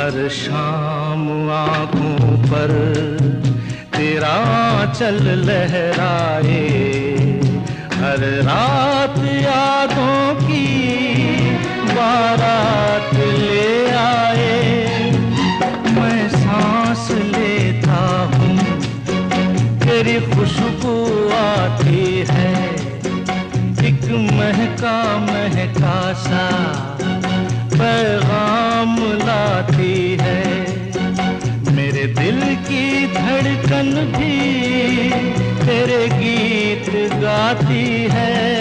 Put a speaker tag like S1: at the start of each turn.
S1: हर शाम आँखों पर तेरा चल लहराए, हर रात यादों की बारात ले आए। मैं सांस लेता हूँ तेरी खुशबू आती है, एक महका महका सा पैगाम लाती है। मेरे दिल की धड़कन भी तेरे गीत गाती है।